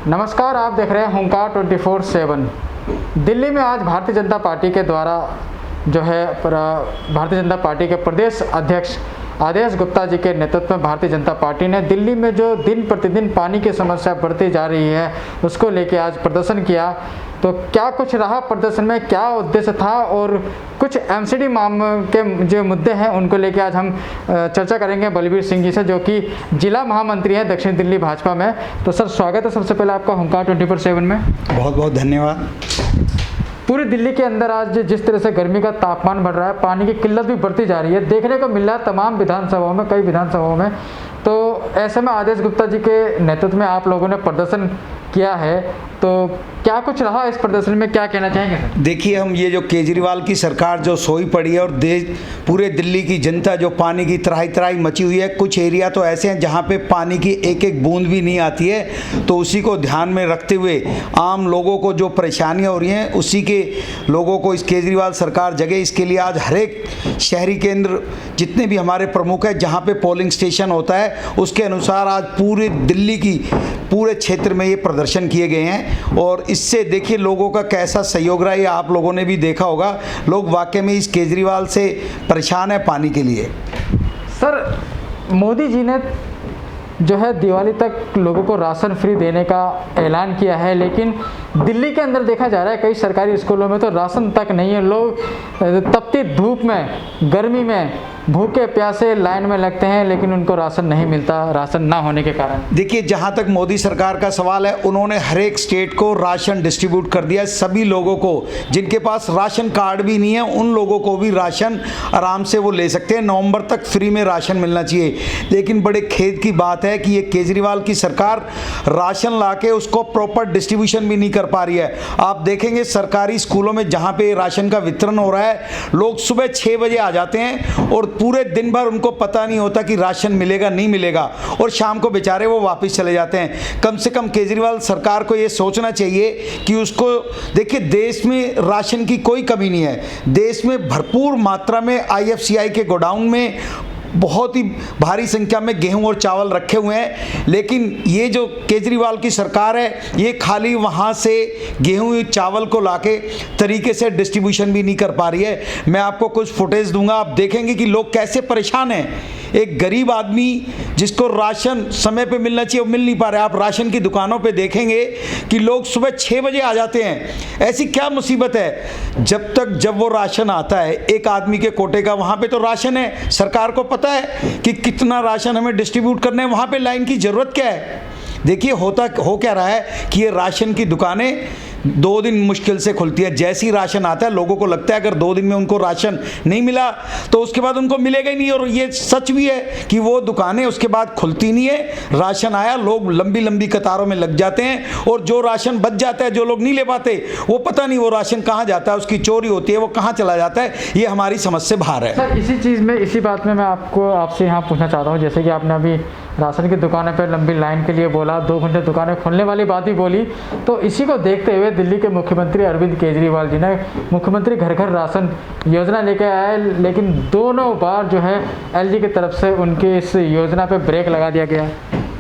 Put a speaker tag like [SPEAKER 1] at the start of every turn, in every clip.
[SPEAKER 1] नमस्कार, आप देख रहे हैं हुंकार 24/7। दिल्ली में आज भारतीय जनता पार्टी के द्वारा जो है भारतीय जनता पार्टी के प्रदेश अध्यक्ष आदेश गुप्ता जी के नेतृत्व में भारतीय जनता पार्टी ने दिल्ली में जो दिन प्रतिदिन पानी की समस्या बढ़ती जा रही है उसको लेके आज प्रदर्शन किया। तो क्या कुछ रहा प्रदर्शन में, क्या उद्देश्य था और कुछ एमसीडी के जो मुद्दे हैं उनको लेके आज हम चर्चा करेंगे बलबीर सिंह जी से, जो कि जिला महामंत्री हैं दक्षिण दिल्ली भाजपा में। तो सर, स्वागत है सबसे पहले आपका हुंकार 24/7 में।
[SPEAKER 2] बहुत बहुत धन्यवाद।
[SPEAKER 1] पूरी दिल्ली के अंदर आज जिस तरह से गर्मी का तापमान बढ़ रहा है, पानी की किल्लत भी बढ़ती जा रही है, देखने को मिल रहा है तमाम विधानसभाओं में, कई विधानसभाओं में। तो ऐसे में आदेश गुप्ता जी के नेतृत्व में आप लोगों ने प्रदर्शन किया है, तो क्या कुछ रहा इस प्रदर्शन में, क्या कहना चाहेंगे सर?
[SPEAKER 2] देखिए, हम ये जो केजरीवाल की सरकार जो सोई पड़ी है और पूरे दिल्ली की जनता जो पानी की त्राही त्राही मची हुई है, कुछ एरिया तो ऐसे हैं जहाँ पे पानी की एक एक बूंद भी नहीं आती है, तो उसी को ध्यान में रखते हुए आम लोगों को जो परेशानियाँ हो रही हैं उसी के लोगों को इस केजरीवाल सरकार जगह, इसके लिए आज हर एक शहरी केंद्र जितने भी हमारे प्रमुख हैं जहाँ पे पोलिंग स्टेशन होता है उसके अनुसार आज पूरे दिल्ली की पूरे क्षेत्र में ये प्रदर्शन किए गए हैं। और इससे देखिए लोगों का कैसा सहयोग रहा है, आप लोगों ने भी देखा होगा। लोग वाकई में इस केजरीवाल से परेशान है पानी के लिए।
[SPEAKER 1] सर, मोदी जी ने जो है दिवाली तक लोगों को राशन फ्री देने का ऐलान किया है, लेकिन दिल्ली के अंदर देखा जा रहा है कई सरकारी स्कूलों में तो राशन तक नहीं है। लोग तपती धूप में, गर्मी में भूखे प्यासे लाइन में लगते हैं, लेकिन उनको राशन नहीं मिलता, राशन ना होने के कारण।
[SPEAKER 2] देखिए, जहाँ तक मोदी सरकार का सवाल है, उन्होंने हर एक स्टेट को राशन डिस्ट्रीब्यूट कर दिया। सभी लोगों को जिनके पास राशन कार्ड भी नहीं है उन लोगों को भी राशन आराम से वो ले सकते हैं। नवंबर तक फ्री में राशन मिलना चाहिए। लेकिन बड़े खेद की बात है कि ये केजरीवाल की सरकार राशन ला के उसको प्रॉपर डिस्ट्रीब्यूशन भी नहीं कर पा रही है। आप देखेंगे सरकारी स्कूलों में जहाँ पे राशन का वितरण हो रहा है, लोग सुबह 6 बजे आ जाते हैं और पूरे दिन भर उनको पता नहीं होता कि राशन मिलेगा नहीं मिलेगा, और शाम को बेचारे वो वापस चले जाते हैं। कम से कम केजरीवाल सरकार को ये सोचना चाहिए कि उसको देखिए, देश में राशन की कोई कमी नहीं है। देश में भरपूर मात्रा में आईएफसीआई के गोडाउन में बहुत ही भारी संख्या में गेहूं और चावल रखे हुए हैं, लेकिन ये जो केजरीवाल की सरकार है ये खाली वहाँ से गेहूं चावल को लाके तरीके से डिस्ट्रीब्यूशन भी नहीं कर पा रही है। मैं आपको कुछ फुटेज दूंगा, आप देखेंगे कि लोग कैसे परेशान हैं। एक गरीब आदमी जिसको राशन समय पे मिलना चाहिए वो मिल नहीं पा रहा है। आप राशन की दुकानों पे देखेंगे कि लोग सुबह 6 बजे आ जाते हैं। ऐसी क्या मुसीबत है? जब वो राशन आता है एक आदमी के कोटे का, वहाँ पे तो राशन है, सरकार को पता है कि कितना राशन हमें डिस्ट्रीब्यूट करना है, वहाँ पे लाइन की ज़रूरत क्या है? देखिए हो क्या रहा है कि ये राशन की दुकानें 2 दिन मुश्किल से खुलती है। जैसे ही राशन आता है लोगों को लगता है अगर 2 दिन में उनको राशन नहीं मिला तो उसके बाद उनको मिलेगा ही नहीं, और ये सच भी है कि वो दुकानें उसके बाद खुलती नहीं है। राशन आया, लोग लंबी लंबी कतारों में लग जाते हैं, और जो राशन बच जाता है, जो लोग नहीं ले पाते, वो पता नहीं वो राशन कहाँ जाता है, उसकी चोरी होती है, वो कहाँ चला जाता है। ये हमारी समझ से बाहर है।
[SPEAKER 1] सर, इसी बात में मैं आपसे यहाँ पूछना चाहता हूँ, जैसे कि आपने अभी राशन की दुकानों पर लंबी लाइन के लिए बोला, 2 घंटे दुकानें खोलने वाली बात भी बोली, तो इसी को देखते हुए दिल्ली के मुख्यमंत्री अरविंद केजरीवाल जी ने मुख्यमंत्री घर घर राशन योजना लेके आए, लेकिन दोनों बार जो है एलजी की तरफ से उनकी इस योजना पे ब्रेक लगा दिया गया।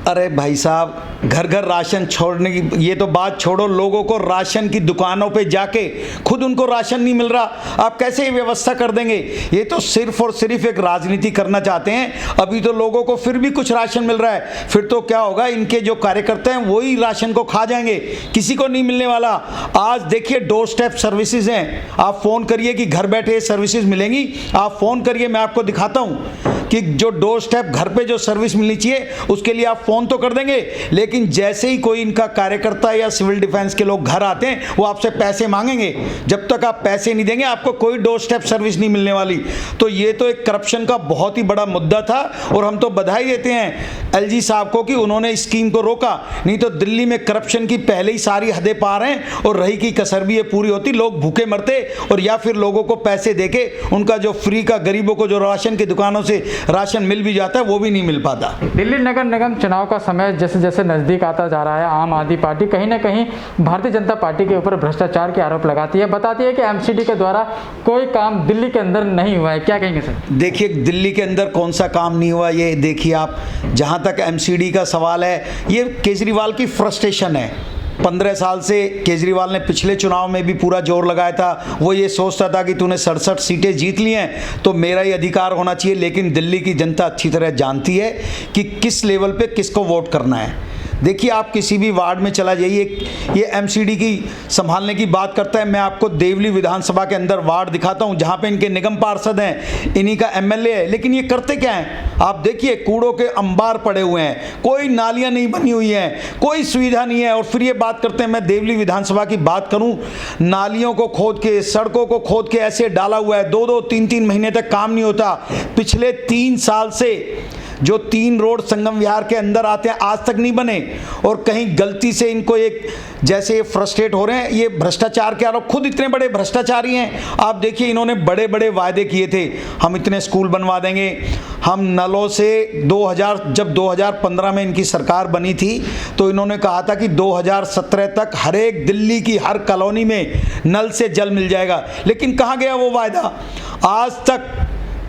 [SPEAKER 2] अरे भाई साहब, घर घर राशन छोड़ने की ये तो बात छोड़ो, लोगों को राशन की दुकानों पे जाके खुद उनको राशन नहीं मिल रहा, आप कैसे ये व्यवस्था कर देंगे? ये तो सिर्फ और सिर्फ एक राजनीति करना चाहते हैं। अभी तो लोगों को फिर भी कुछ राशन मिल रहा है, फिर तो क्या होगा, इनके जो कार्यकर्ता हैं वही राशन को खा जाएंगे, किसी को नहीं मिलने वाला। आज देखिए डोर स्टेप सर्विसेज हैं, आप फ़ोन करिए कि घर बैठे सर्विसेज मिलेंगी, आप फ़ोन करिए, मैं आपको दिखाता हूँ कि जो डोर स्टेप घर पे जो सर्विस मिलनी चाहिए उसके लिए आप फ़ोन तो कर देंगे, लेकिन जैसे ही कोई इनका कार्यकर्ता या सिविल डिफेंस के लोग घर आते हैं वो आपसे पैसे मांगेंगे। जब तक आप पैसे नहीं देंगे आपको कोई डोर स्टेप सर्विस नहीं मिलने वाली। तो ये तो एक करप्शन का बहुत ही बड़ा मुद्दा था, और हम तो बधाई देते हैं एलजी साहब को कि उन्होंने इस स्कीम को रोका, नहीं तो दिल्ली में करप्शन की पहले ही सारी हदें पार हैं, और रही की कसर भी ये पूरी होती, लोग भूखे मरते, और या फिर लोगों को पैसे देके उनका जो फ्री का गरीबों को जो राशन की दुकानों से राशन मिल भी जाता है वो भी नहीं मिल पाता।
[SPEAKER 1] दिल्ली नगर निगम चुनाव का समय जैसे जैसे नज़दीक आता जा रहा है, आम आदमी पार्टी कहीं ना कहीं भारतीय जनता पार्टी के ऊपर भ्रष्टाचार के आरोप लगाती है, बताती है कि एमसीडी के द्वारा कोई काम दिल्ली के अंदर नहीं हुआ है। क्या कहेंगे सर?
[SPEAKER 2] देखिए, दिल्ली के अंदर कौन सा काम नहीं हुआ, ये देखिए आप। जहाँ तक एमसीडी का सवाल है, ये केजरीवाल की फ्रस्ट्रेशन है। 15 साल से केजरीवाल ने पिछले चुनाव में भी पूरा जोर लगाया था। वो ये सोचता था कि तूने 67 सीटें जीत ली हैं तो मेरा ही अधिकार होना चाहिए, लेकिन दिल्ली की जनता अच्छी तरह जानती है कि किस लेवल पे किसको वोट करना है। देखिए, आप किसी भी वार्ड में चला जाइए, ये एमसीडी की संभालने की बात करता है। मैं आपको देवली विधानसभा के अंदर वार्ड दिखाता हूं जहां पे इनके निगम पार्षद हैं, इन्हीं का एमएलए है, लेकिन ये करते क्या हैं? आप देखिए, कूड़ों के अंबार पड़े हुए हैं, कोई नालियां नहीं बनी हुई हैं, कोई सुविधा नहीं है। और फिर ये बात करते हैं, मैं देवली विधानसभा की बात करूं, नालियों को खोद के, सड़कों को खोद के ऐसे डाला हुआ है, 2-2, 3-3 महीने तक काम नहीं होता। पिछले 3 साल से जो 3 रोड संगम विहार के अंदर आते हैं आज तक नहीं बने, और कहीं गलती से इनको एक जैसे ये फ्रस्ट्रेट हो रहे हैं, ये भ्रष्टाचार के आरोप, खुद इतने बड़े भ्रष्टाचारी हैं। आप देखिए, इन्होंने बड़े बड़े वायदे किए थे, हम इतने स्कूल बनवा देंगे, हम नलों से जब 2015 में इनकी सरकार बनी थी तो इन्होंने कहा था कि 2017 तक हर एक दिल्ली की हर कॉलोनी में नल से जल मिल जाएगा, लेकिन कहाँ गया वो वायदा? आज तक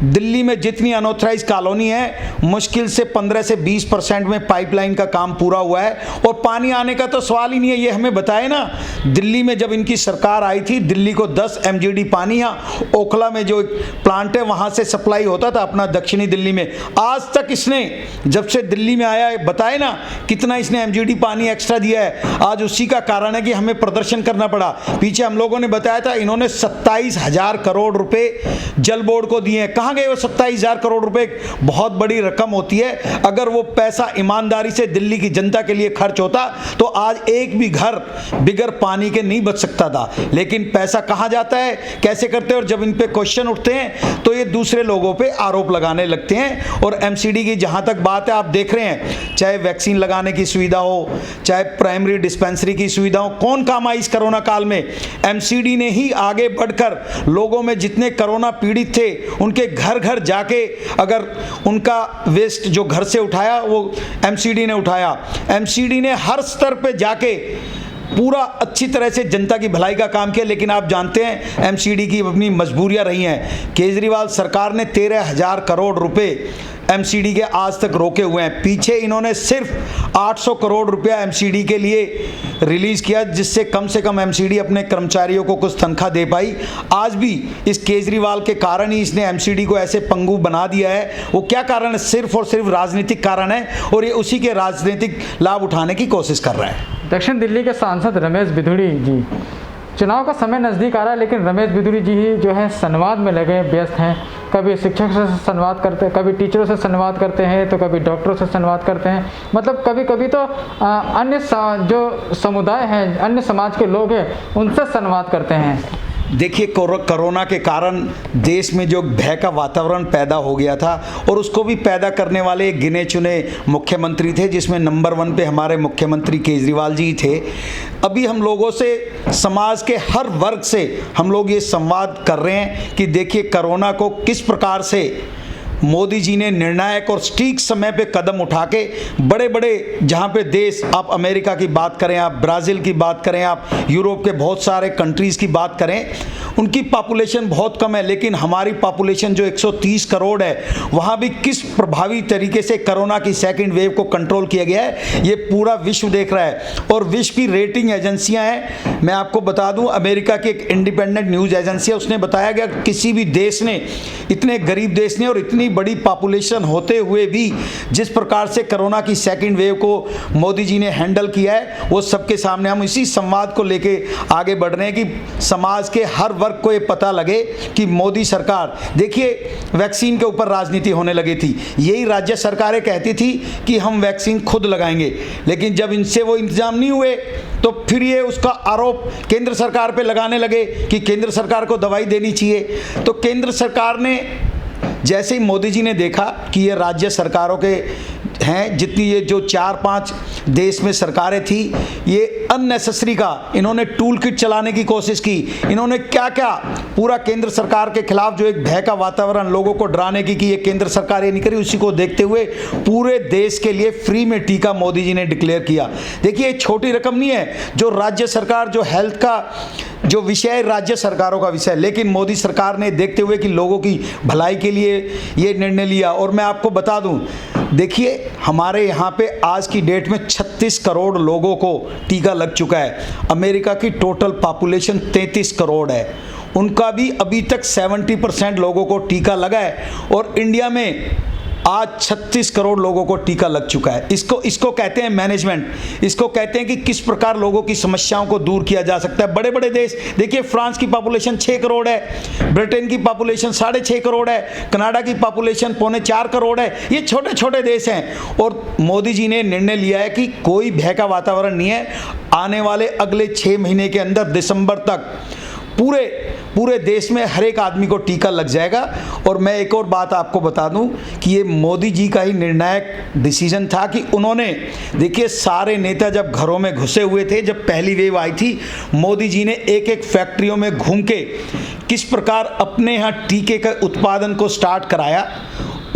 [SPEAKER 2] दिल्ली में जितनी अनऑथराइज कॉलोनी है, मुश्किल से 15 से 20% में पाइपलाइन का काम पूरा हुआ है, और पानी आने का तो सवाल ही नहीं है। ये हमें बताए ना, दिल्ली में जब इनकी सरकार आई थी, दिल्ली को 10 MGD पानी यहाँ ओखला में जो प्लांट है वहाँ से सप्लाई होता था अपना दक्षिणी दिल्ली में। आज तक इसने जब से दिल्ली में आया है, बताए ना कितना इसने MGD पानी एक्स्ट्रा दिया है। आज उसी का कारण है कि हमें प्रदर्शन करना पड़ा। पीछे हम लोगों ने बताया था, इन्होंने 27,000 करोड़ रुपए जल बोर्ड को दिए हैं। कहाँ गए वो 27,000 करोड़ रुपए? बहुत बड़ी रकम होती है। अगर वो पैसा ईमानदारी से दिल्ली की जनता के लिए खर्च होता तो आज एक भी घर बिगर पानी के नहीं बच सकता था। लेकिन पैसा कहां जाता है, कैसे करते हैं? और जब इन पे क्वेश्चन उठते हैं तो ये दूसरे लोगों पे आरोप लगाने लगते हैं। और एमसीडी की जहां तक बात है, आप देख रहे हैं, चाहे वैक्सीन लगाने की सुविधा हो, चाहे प्राइमरी डिस्पेंसरी की सुविधा हो, कौन काम आई इस कोरोना काल में? एमसीडी ने ही आगे बढ़कर लोगों में जितने कोरोना पीड़ित थे उनके घर घर जाके अगर उनका वेस्ट जो घर से उठाया वो एमसीडी ने उठाया। एमसीडी ने हर स्तर पे जाके पूरा अच्छी तरह से जनता की भलाई का काम किया। लेकिन आप जानते हैं एमसीडी की अपनी मजबूरियां रही हैं। केजरीवाल सरकार ने 13,000 करोड़ रुपए एमसीडी के आज तक रोके हुए हैं। पीछे इन्होंने सिर्फ 800 करोड़ रुपया एमसीडी के लिए रिलीज किया, जिससे कम से कम एमसीडी अपने कर्मचारियों को कुछ तनख्वाह दे पाई। आज भी इस केजरीवाल के कारण ही इसने एमसीडी को ऐसे पंगु बना दिया है। वो क्या कारण है? सिर्फ और सिर्फ राजनीतिक कारण है, और ये उसी के राजनीतिक लाभ उठाने की कोशिश कर रहा है।
[SPEAKER 1] दक्षिण दिल्ली के सांसद रमेश बिधूड़ी जी, चुनाव का समय नज़दीक आ रहा है, लेकिन रमेश बिधूड़ी जी ही जो है संवाद में लगे व्यस्त हैं। कभी शिक्षक से संवाद करते हैं, कभी टीचरों से संवाद करते हैं, तो कभी डॉक्टरों से संवाद करते हैं। मतलब कभी कभी तो अन्य जो समुदाय हैं, अन्य समाज के लोग हैं, उनसे संवाद करते हैं।
[SPEAKER 2] देखिए, कोरोना के कारण देश में जो भय का वातावरण पैदा हो गया था, और उसको भी पैदा करने वाले गिने चुने मुख्यमंत्री थे, जिसमें नंबर 1 पे हमारे मुख्यमंत्री केजरीवाल जी थे। अभी हम लोगों से, समाज के हर वर्ग से हम लोग ये संवाद कर रहे हैं कि देखिए कोरोना को किस प्रकार से मोदी जी ने निर्णायक और सटीक समय पे कदम उठा के बड़े बड़े जहाँ पे देश, आप अमेरिका की बात करें, आप ब्राज़ील की बात करें, आप यूरोप के बहुत सारे कंट्रीज़ की बात करें, उनकी पॉपुलेशन बहुत कम है, लेकिन हमारी पॉपुलेशन जो 130 करोड़ है, वहाँ भी किस प्रभावी तरीके से कोरोना की सेकेंड वेव को कंट्रोल किया गया है, ये पूरा विश्व देख रहा है। और विश्व की रेटिंग एजेंसियाँ हैं, मैं आपको बता दूँ, अमेरिका की एक इंडिपेंडेंट न्यूज़ एजेंसी है, उसने बताया गया किसी भी देश ने, इतने गरीब देश ने और इतनी बड़ी पॉपुलेशन होते हुए भी जिस प्रकार से कोरोना की सेकंड वेव को मोदी जी ने हैंडल किया है, वो सबके सामने हम इसी संवाद को लेके आगे बढ़ रहे हैं कि समाज के हर वर्ग को ये पता लगे कि मोदी सरकार, देखिए वैक्सीन के ऊपर राजनीति होने लगी थी, यही राज्य सरकारें कहती थी कि हम वैक्सीन खुद लगाएंगे, लेकिन जब इनसे वो इंतजाम नहीं हुए तो फिर ये उसका आरोप केंद्र सरकार पे लगाने लगे कि केंद्र सरकार को दवाई देनी चाहिए। तो केंद्र सरकार ने, जैसे ही मोदी जी ने देखा कि ये राज्य सरकारों के हैं, जितनी ये जो 4-5 देश में सरकारें थी, ये अननेसेसरी का इन्होंने टूल किट चलाने की कोशिश की। इन्होंने क्या क्या पूरा केंद्र सरकार के खिलाफ जो एक भय का वातावरण लोगों को डराने की कि ये केंद्र सरकार ये नहीं करी, उसी को देखते हुए पूरे देश के लिए फ्री में टीका मोदी जी ने डिक्लेयर किया। देखिए, छोटी रकम नहीं है, जो राज्य सरकार, जो हेल्थ का जो विषय राज्य सरकारों का विषय, लेकिन मोदी सरकार ने देखते हुए कि लोगों की भलाई के लिए ये निर्णय लिया। और मैं आपको बता दूं, देखिए हमारे यहाँ पे आज की डेट में 36 करोड़ लोगों को टीका लग चुका है। अमेरिका की टोटल पॉपुलेशन 33 करोड़ है, उनका भी अभी तक 70% लोगों को टीका लगा है। और इंडिया में आज 36 करोड़ लोगों को टीका लग चुका है। इसको कहते हैं मैनेजमेंट, इसको कहते हैं कि किस प्रकार लोगों की समस्याओं को दूर किया जा सकता है। बड़े बड़े देश देखिए, फ्रांस की पॉपुलेशन 6 करोड़ है, ब्रिटेन की पॉपुलेशन 6.5 करोड़ है, कनाडा की पॉपुलेशन 3.25 करोड़ है। ये छोटे छोटे देश हैं और मोदी जी ने निर्णय लिया है कि कोई भय का वातावरण नहीं है। आने वाले अगले 6 महीने के अंदर दिसंबर तक पूरे देश में हर एक आदमी को टीका लग जाएगा। और मैं एक और बात आपको बता दूं कि ये मोदी जी का ही निर्णायक डिसीजन था कि उन्होंने, देखिए सारे नेता जब घरों में घुसे हुए थे, जब पहली वेव आई थी, मोदी जी ने एक एक फैक्ट्रियों में घूम के किस प्रकार अपने यहाँ टीके का उत्पादन को स्टार्ट कराया।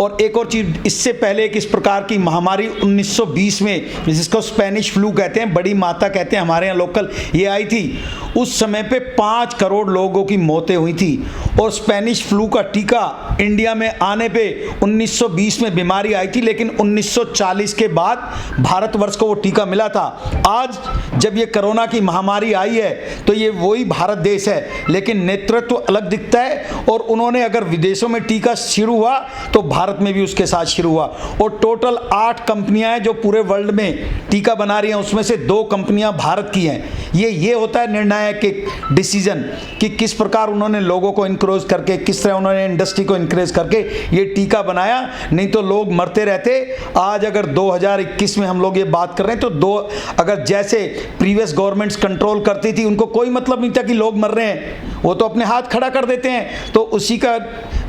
[SPEAKER 2] और एक और चीज़, इससे पहले किस प्रकार की महामारी 1920 में, जिसको स्पेनिश फ्लू कहते हैं, बड़ी माता कहते हैं हमारे यहाँ लोकल, ये आई थी। उस समय पे 5 करोड़ लोगों की मौतें हुई थी। और स्पेनिश फ्लू का टीका इंडिया में आने पे 1920 में बीमारी आई थी, लेकिन 1940 के बाद भारतवर्ष को वो टीका मिला था। आज जब ये कोरोना की महामारी आई है तो ये वही भारत देश है, लेकिन नेतृत्व अलग दिखता है। और उन्होंने, अगर विदेशों में टीका शुरू हुआ तो भारत में भी उसके साथ शुरू हुआ। और टोटल 8 कंपनियां हैं जो पूरे वर्ल्ड में टीका बना रही हैं, उसमें से 2 कंपनियां भारत की हैं। ये होता है निर्णायक एक डिसीजन कि किस प्रकार उन्होंने लोगों को इंक्रेज करके, किस तरह उन्होंने इंडस्ट्री को इंक्रेज करके ये टीका बनाया। नहीं तो लोग मरते रहते। आज अगर 2021 में हम लोग ये बात कर रहे हैं तो अगर जैसे प्रीवियस गवर्नमेंट्स कंट्रोल करती थी, उनको कोई मतलब नहीं था कि लोग मर रहे हैं, वो तो अपने हाथ खड़ा कर देते हैं। तो उसी का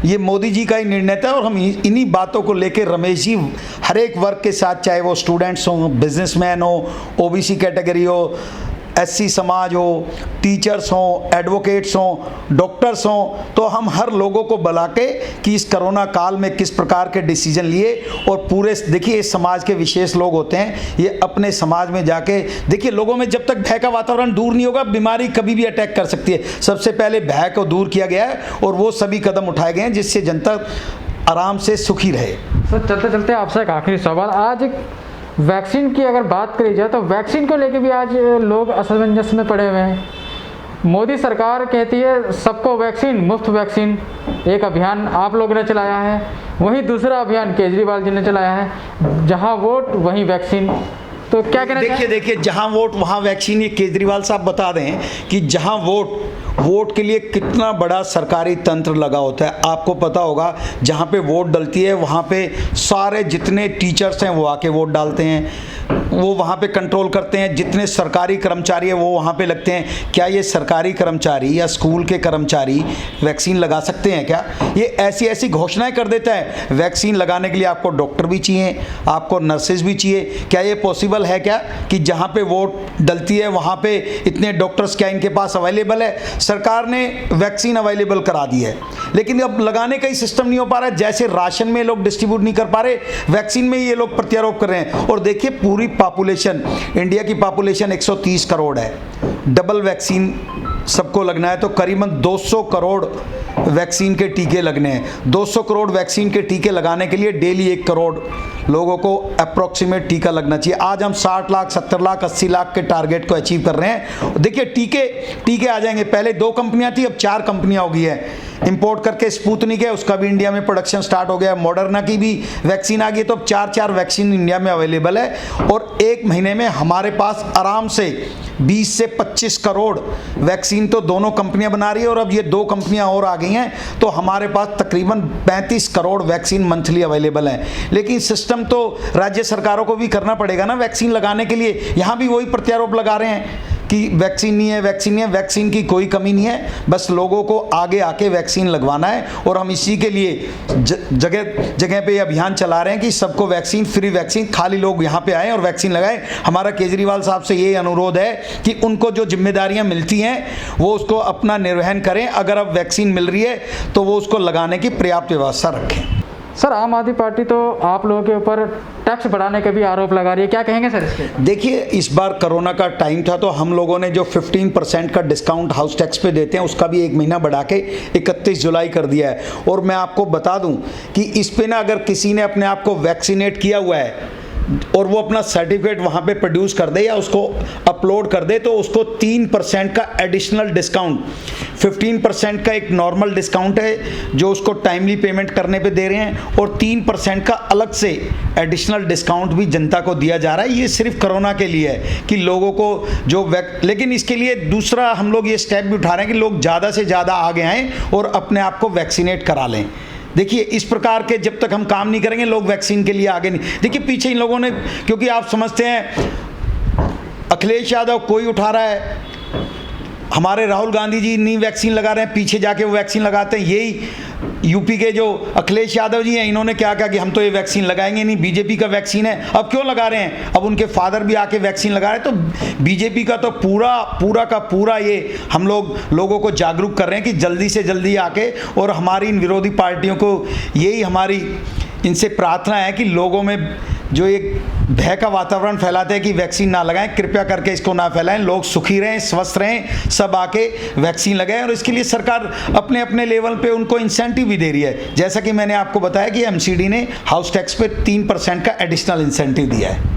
[SPEAKER 2] ये मोदी जी का ही निर्णय था। और हम इन्हीं बातों को लेकर रमेश जी हर एक वर्ग के साथ, चाहे वो स्टूडेंट्स हों, बिजनेसमैन हो, ओबीसी कैटेगरी हो, एससी समाज हो, टीचर्स हों, एडवोकेट्स हों, डॉक्टर्स हों, तो हम हर लोगों को बुला के कि इस कोरोना काल में किस प्रकार के डिसीजन लिए। और पूरे देखिए, इस समाज के विशेष लोग होते हैं, ये अपने समाज में जाके देखिए, लोगों में जब तक भय का वातावरण दूर नहीं होगा, बीमारी कभी भी अटैक कर सकती है। सबसे पहले भय को दूर किया गया है और वो सभी कदम उठाए गए हैं जिससे जनता आराम से सुखी रहे।
[SPEAKER 1] सर, चलते चलते आपसे एक आखिरी सवाल, आज वैक्सीन की अगर बात करी जाए तो वैक्सीन को लेके भी आज लोग असमंजस में पड़े हुए हैं। मोदी सरकार कहती है सबको वैक्सीन, मुफ्त वैक्सीन, एक अभियान आप लोगों ने चलाया है। वहीं दूसरा अभियान केजरीवाल जी ने चलाया है, जहां वोट वहीं वैक्सीन। तो क्या कहना चाहिए?
[SPEAKER 2] देखिए जहां वोट वहां वैक्सीन, ये केजरीवाल साहब बता दें कि जहां वोट के लिए कितना बड़ा सरकारी तंत्र लगा होता है। आपको पता होगा, जहाँ पे वोट डलती है वहाँ पे सारे जितने टीचर्स हैं वो आके वोट डालते हैं, वो वहाँ पे कंट्रोल करते हैं। जितने सरकारी कर्मचारी हैं वो वहाँ पे लगते हैं। क्या ये सरकारी कर्मचारी या स्कूल के कर्मचारी वैक्सीन लगा सकते हैं क्या? ये ऐसी ऐसी घोषणाएं कर देता है। वैक्सीन लगाने के लिए आपको डॉक्टर भी चाहिए, आपको नर्सेज भी चाहिए। क्या ये पॉसिबल है क्या कि जहाँ पे वोट डलती है वहाँ पे इतने डॉक्टर्स क्या इनके पास अवेलेबल है? सरकार ने वैक्सीन अवेलेबल करा दी है, लेकिन अब लगाने का ही सिस्टम नहीं हो पा रहा है। जैसे राशन में लोग डिस्ट्रीब्यूट नहीं कर पा रहे, वैक्सीन में ये लोग प्रत्यारोप कर रहे हैं। और देखिए, पूरी पॉपुलेशन, इंडिया की पॉपुलेशन 130 करोड़ है। डबल वैक्सीन सबको लगना है तो करीबन 200 करोड़ वैक्सीन के टीके लगने हैं। 200 करोड़ वैक्सीन के टीके लगाने के लिए डेली 1 करोड़ लोगों को अप्रॉक्सीमेट टीका लगना चाहिए। आज हम 60 लाख, 70 लाख, 80 लाख के टारगेट को अचीव कर रहे हैं। देखिए, टीके आ जाएंगे। पहले 2 कंपनियां थी, अब 4 कंपनियां हो गई है। इंपोर्ट करके स्पुतनिक है, उसका भी इंडिया में प्रोडक्शन स्टार्ट हो गया। मॉडर्ना की भी वैक्सीन आ गई, तो अब 4 वैक्सीन इंडिया में अवेलेबल है। और 1 महीने में हमारे पास आराम से 20 से 25 करोड़ वैक्सीन तो दोनों कंपनियां बना रही है। और अब ये 2 कंपनियां और आ गई हैं, तो हमारे पास तकरीबन 35 करोड़ वैक्सीन मंथली अवेलेबल है। लेकिन सिस्टम तो राज्य सरकारों को भी करना पड़ेगा ना वैक्सीन लगाने के लिए। यहाँ भी वही प्रत्यारोप लगा रहे हैं कि वैक्सीन नहीं है, वैक्सीन नहीं है। वैक्सीन की कोई कमी नहीं है, बस लोगों को आगे आके वैक्सीन लगवाना है। और हम इसी के लिए जगह जगह पे अभियान चला रहे हैं कि सबको वैक्सीन, फ्री वैक्सीन, खाली लोग यहाँ पे आएँ और वैक्सीन लगाएं। हमारा केजरीवाल साहब से ये अनुरोध है कि उनको जो जिम्मेदारियाँ मिलती हैं वो उसको अपना निर्वहन करें। अगर अब वैक्सीन मिल रही है तो वो उसको लगाने की पर्याप्त व्यवस्था रखें।
[SPEAKER 1] सर आम आदमी पार्टी तो आप लोगों के ऊपर टैक्स बढ़ाने के भी आरोप लगा रही है, क्या कहेंगे सर इसके?
[SPEAKER 2] देखिए, इस बार कोरोना का टाइम था तो हम लोगों ने जो 15% का डिस्काउंट हाउस टैक्स पे देते हैं उसका भी 1 महीना बढ़ा के 31 जुलाई कर दिया है। और मैं आपको बता दूं कि इस पे ना अगर किसी ने अपने आप को वैक्सीनेट किया हुआ है और वो अपना सर्टिफिकेट वहाँ पे प्रोड्यूस कर दे या उसको अपलोड कर दे तो उसको 3% का एडिशनल डिस्काउंट, 15% का एक नॉर्मल डिस्काउंट है जो उसको टाइमली पेमेंट करने पे दे रहे हैं और 3% का अलग से एडिशनल डिस्काउंट भी जनता को दिया जा रहा है। ये सिर्फ कोरोना के लिए है कि लोगों को जो लेकिन इसके लिए दूसरा हम लोग ये स्टेप भी उठा रहे हैं कि लोग ज़्यादा से ज़्यादा आगे आएँ और अपने आप को वैक्सीनेट करा लें। देखिए, इस प्रकार के जब तक हम काम नहीं करेंगे लोग वैक्सीन के लिए आगे नहीं। देखिए, पीछे इन लोगों ने, क्योंकि आप समझते हैं अखिलेश यादव कोई उठा रहा है, हमारे राहुल गांधी जी नहीं वैक्सीन लगा रहे हैं, पीछे जाके वो वैक्सीन लगाते हैं। यही यूपी के जो अखिलेश यादव जी हैं इन्होंने क्या कहा कि हम तो ये वैक्सीन लगाएंगे नहीं, बीजेपी का वैक्सीन है। अब क्यों लगा रहे हैं? अब उनके फादर भी आके वैक्सीन लगा रहे हैं। तो बीजेपी का तो पूरा का पूरा ये हम लोगों को जागरूक कर रहे हैं कि जल्दी से जल्दी आके, और हमारी इन विरोधी पार्टियों को यही हमारी इनसे प्रार्थना है कि लोगों में जो एक भय का वातावरण फैलाते हैं कि वैक्सीन ना लगाएं, कृपया करके इसको ना फैलाएं। लोग सुखी रहें, स्वस्थ रहें, सब आके वैक्सीन लगाएं। और इसके लिए सरकार अपने अपने लेवल पे उनको इंसेंटिव भी दे रही है। जैसा कि मैंने आपको बताया कि एमसीडी ने हाउस टैक्स पे 3% का एडिशनल इंसेंटिव दिया है।